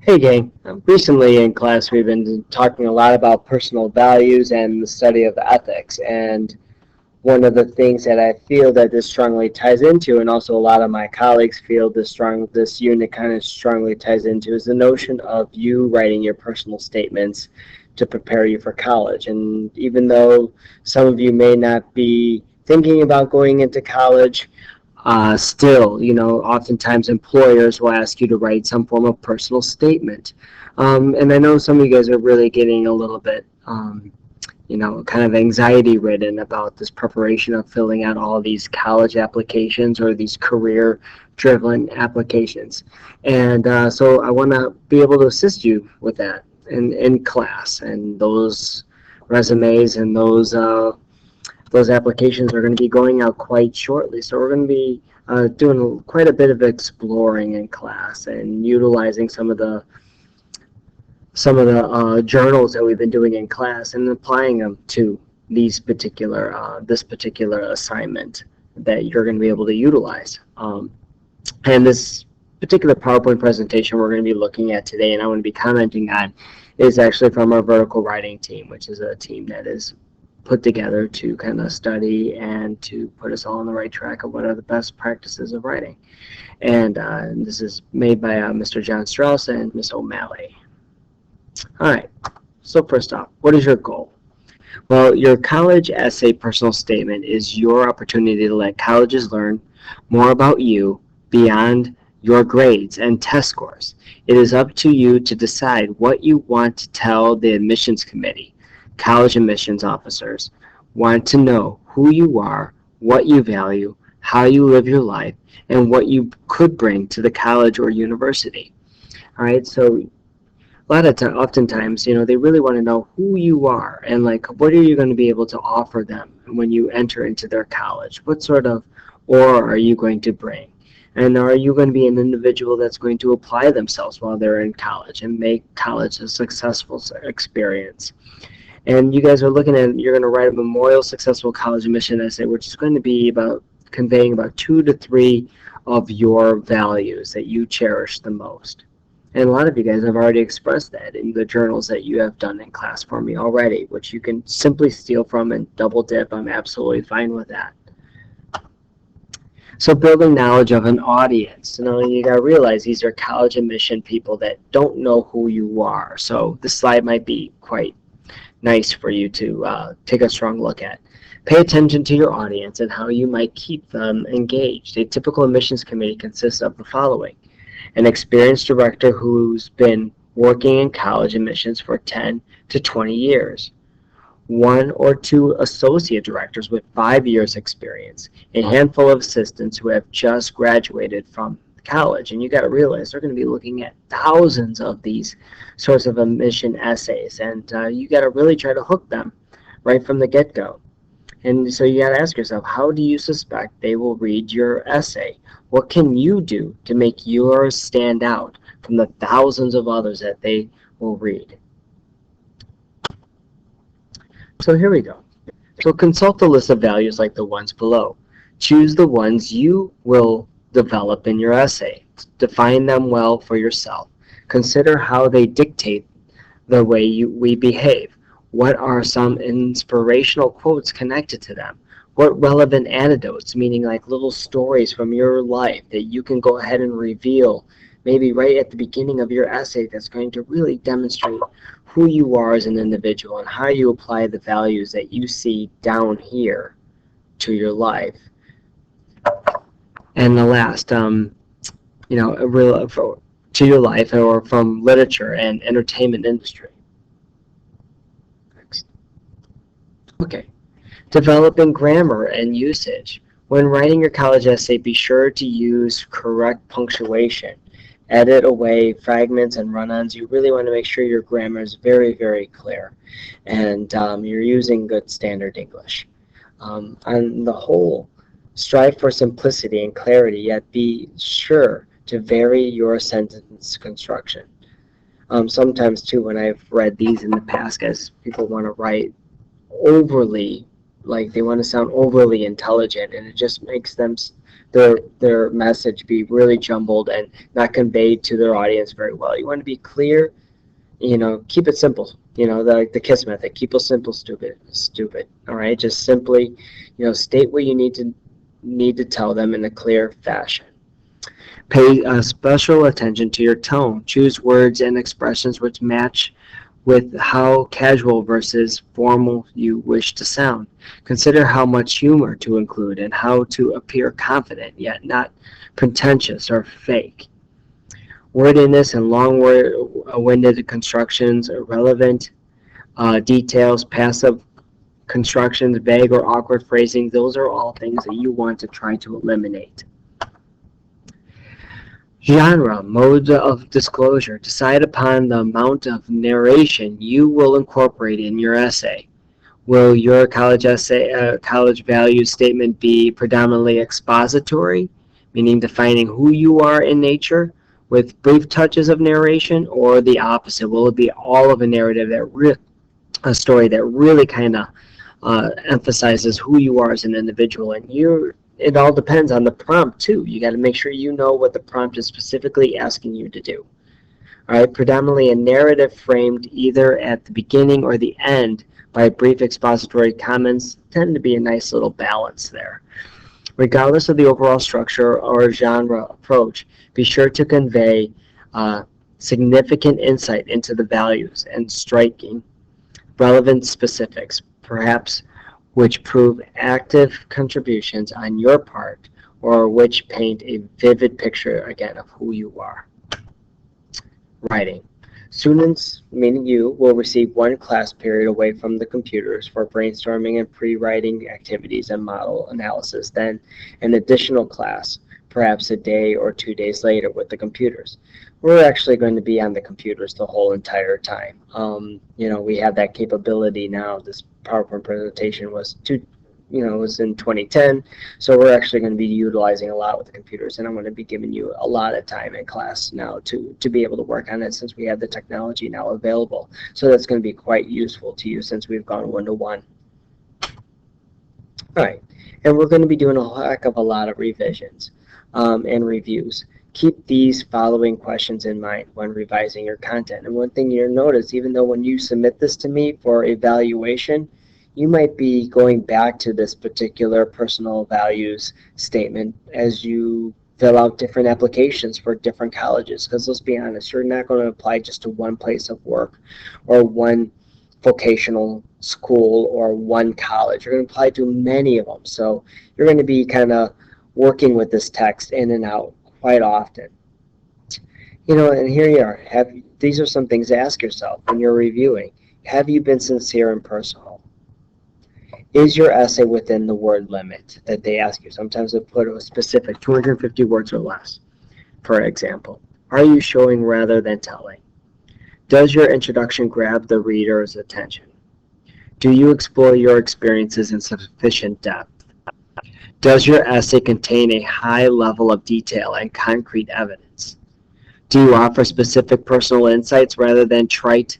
Hey gang, recently in class we've been talking a lot about personal values and the study of ethics, and one of the things that I feel that this strongly ties into, and also a lot of my colleagues feel this unit kind of strongly ties into, is the notion of you writing your personal statements to prepare you for college. And even though some of you may not be thinking about going into college, still, oftentimes employers will ask you to write some form of personal statement. And I know some of you guys are really getting a little bit, kind of anxiety ridden about this preparation of filling out all these college applications or these career driven applications. And so I want to be able to assist you with that in class. And those resumes and those applications are going to be going out quite shortly. So we're going to be doing quite a bit of exploring in class and utilizing some of the journals that we've been doing in class and applying them to this particular assignment that you're going to be able to utilize. And this particular PowerPoint presentation we're going to be looking at today and I want to be commenting on is actually from our vertical writing team, which is a team that is put together to kind of study and to put us all on the right track of what are the best practices of writing. And this is made by Mr. John Strauss and Ms. O'Malley. All right, so first off, what is your goal? Well, your college essay personal statement is your opportunity to let colleges learn more about you beyond your grades and test scores. It is up to you to decide what you want to tell the admissions committee. College admissions officers want to know who you are, what you value, how you live your life, and what you could bring to the college or university. All right, so oftentimes, they really want to know who you are and like what are you going to be able to offer them when you enter into their college. What sort of aura are you going to bring? And are you going to be an individual that's going to apply themselves while they're in college and make college a successful experience? And you guys are looking at, you're going to write a memorial successful college admission essay, which is going to be about conveying about 2 to 3 of your values that you cherish the most. And a lot of you guys have already expressed that in the journals that you have done in class for me already, which you can simply steal from and double dip. I'm absolutely fine with that. So building knowledge of an audience. You got to realize these are college admission people that don't know who you are. So this slide might be quite nice for you to take a strong look at. Pay attention to your audience and how you might keep them engaged. A typical admissions committee consists of the following: an experienced director who's been working in college admissions for 10 to 20 years, 1 or 2 associate directors with 5 years experience, a handful of assistants who have just graduated from college. And you got to realize they're going to be looking at thousands of these sorts of admission essays, and you got to really try to hook them right from the get-go. And so you got to ask yourself, how do you suspect they will read your essay? What can you do to make yours stand out from the thousands of others that they will read? So here we go. So consult the list of values like the ones below. Choose the ones you will develop in your essay. Define them well for yourself. Consider how they dictate the way we behave. What are some inspirational quotes connected to them? What relevant anecdotes, meaning like little stories from your life that you can go ahead and reveal maybe right at the beginning of your essay that's going to really demonstrate who you are as an individual and how you apply the values that you see down here to your life. And the last, to your life or from literature and entertainment industry. Next. Okay. Developing grammar and usage. When writing your college essay, be sure to use correct punctuation. Edit away fragments and run-ons. You really want to make sure your grammar is very, very clear and you're using good standard English. On the whole, strive for simplicity and clarity, yet be sure to vary your sentence construction. Sometimes, too, when I've read these in the past, guys, people want to write overly, like they want to sound overly intelligent, and it just makes them their message be really jumbled and not conveyed to their audience very well. You want to be clear, keep it simple. The KISS method, keep it simple, stupid. All right, just simply, state what you need to tell them in a clear fashion. Pay special attention to your tone. Choose words and expressions which match with how casual versus formal you wish to sound. Consider how much humor to include and how to appear confident yet not pretentious or fake. Wordiness and long-winded constructions, irrelevant details, passive constructions, vague or awkward phrasing, those are all things that you want to try to eliminate. Genre, mode of disclosure. Decide upon the amount of narration you will incorporate in your essay. Will your college value statement be predominantly expository, meaning defining who you are in nature, with brief touches of narration, or the opposite? Will it be all of a narrative, a story that really kind of emphasizes who you are as an individual? And it all depends on the prompt too. You got to make sure you know what the prompt is specifically asking you to do. All right, predominantly a narrative framed either at the beginning or the end by brief expository comments tend to be a nice little balance there. Regardless of the overall structure or genre approach, be sure to convey significant insight into the values and striking relevant specifics, perhaps which prove active contributions on your part or which paint a vivid picture, again, of who you are. Writing. Students, meaning you, will receive one class period away from the computers for brainstorming and pre-writing activities and model analysis, then an additional class, perhaps a day or 2 days later with the computers. We're actually going to be on the computers the whole entire time. We have that capability now. This PowerPoint presentation was in 2010, so we're actually going to be utilizing a lot with the computers, and I'm going to be giving you a lot of time in class now to be able to work on it since we have the technology now available. So that's going to be quite useful to you since we've gone one-to-one. All right, and we're going to be doing a heck of a lot of revisions and reviews. Keep these following questions in mind when revising your content. And one thing you'll notice, even though when you submit this to me for evaluation, you might be going back to this particular personal values statement as you fill out different applications for different colleges. Because let's be honest, you're not going to apply just to one place of work or one vocational school or one college. You're going to apply to many of them. So you're going to be kind of working with this text in and out quite often. And here you are. These are some things to ask yourself when you're reviewing. Have you been sincere and personal? Is your essay within the word limit that they ask you? Sometimes they put a specific 250 words or less, for example. Are you showing rather than telling? Does your introduction grab the reader's attention? Do you explore your experiences in sufficient depth? Does your essay contain a high level of detail and concrete evidence? Do you offer specific personal insights rather than trite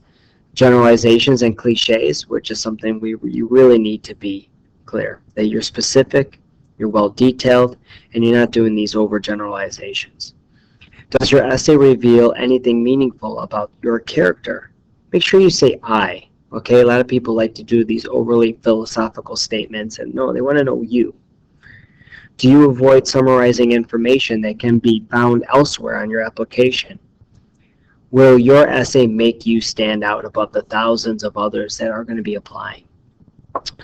generalizations and cliches, which is something you really need to be clear, that you're specific, you're well detailed, and you're not doing these overgeneralizations? Does your essay reveal anything meaningful about your character? Make sure you say I. Okay, a lot of people like to do these overly philosophical statements, and no, they want to know you. Do you avoid summarizing information that can be found elsewhere on your application? Will your essay make you stand out above the thousands of others that are going to be applying?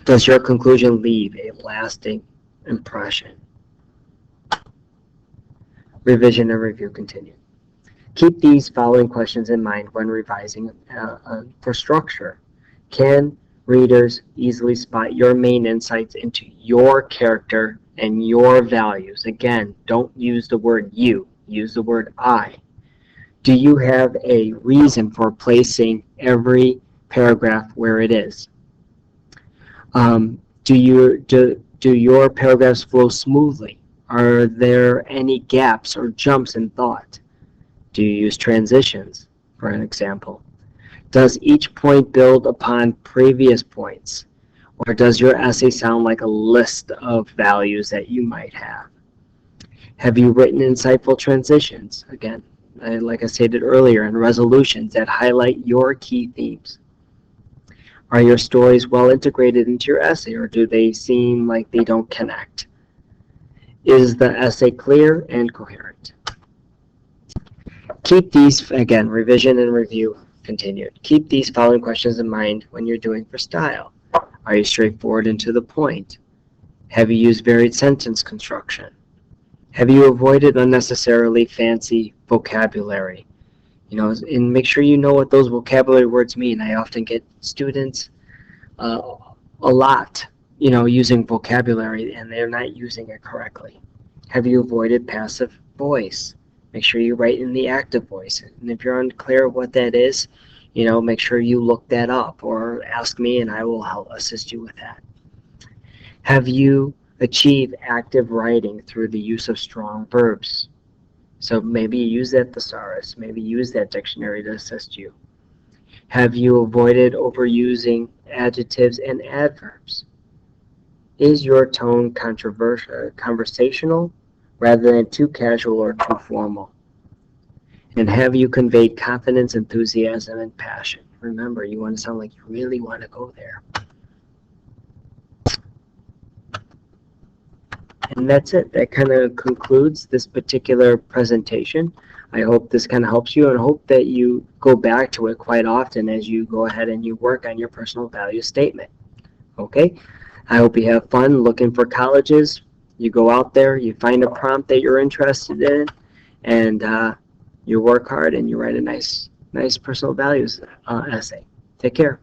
Does your conclusion leave a lasting impression? Revision and review continue. Keep these following questions in mind when revising for structure. Can readers easily spot your main insights into your character and your values? Again, don't use the word you, use the word I. Do you have a reason for placing every paragraph where it is? Do your paragraphs flow smoothly? Are there any gaps or jumps in thought? Do you use transitions, for an example? Does each point build upon previous points? Or does your essay sound like a list of values that you might have? Have you written insightful transitions? Again, like I stated earlier, and resolutions that highlight your key themes. Are your stories well integrated into your essay, or do they seem like they don't connect? Is the essay clear and coherent? Keep these, again, revision and review continued. Keep these following questions in mind when you're doing for style. Are you straightforward and to the point? Have you used varied sentence construction? Have you avoided unnecessarily fancy vocabulary? And make sure you know what those vocabulary words mean. I often get students uh, a lot, using vocabulary and they're not using it correctly. Have you avoided passive voice? Make sure you write in the active voice. And if you're unclear what that is, make sure you look that up or ask me and I will help assist you with that. Have you achieved active writing through the use of strong verbs? So maybe use that thesaurus, maybe use that dictionary to assist you. Have you avoided overusing adjectives and adverbs? Is your tone conversational rather than too casual or too formal? And have you conveyed confidence, enthusiasm, and passion? Remember, you want to sound like you really want to go there. And that's it. That kind of concludes this particular presentation. I hope this kind of helps you, and hope that you go back to it quite often as you go ahead and you work on your personal value statement. Okay? I hope you have fun looking for colleges. You go out there, you find a prompt that you're interested in, and you work hard and you write a nice personal values essay. Take care.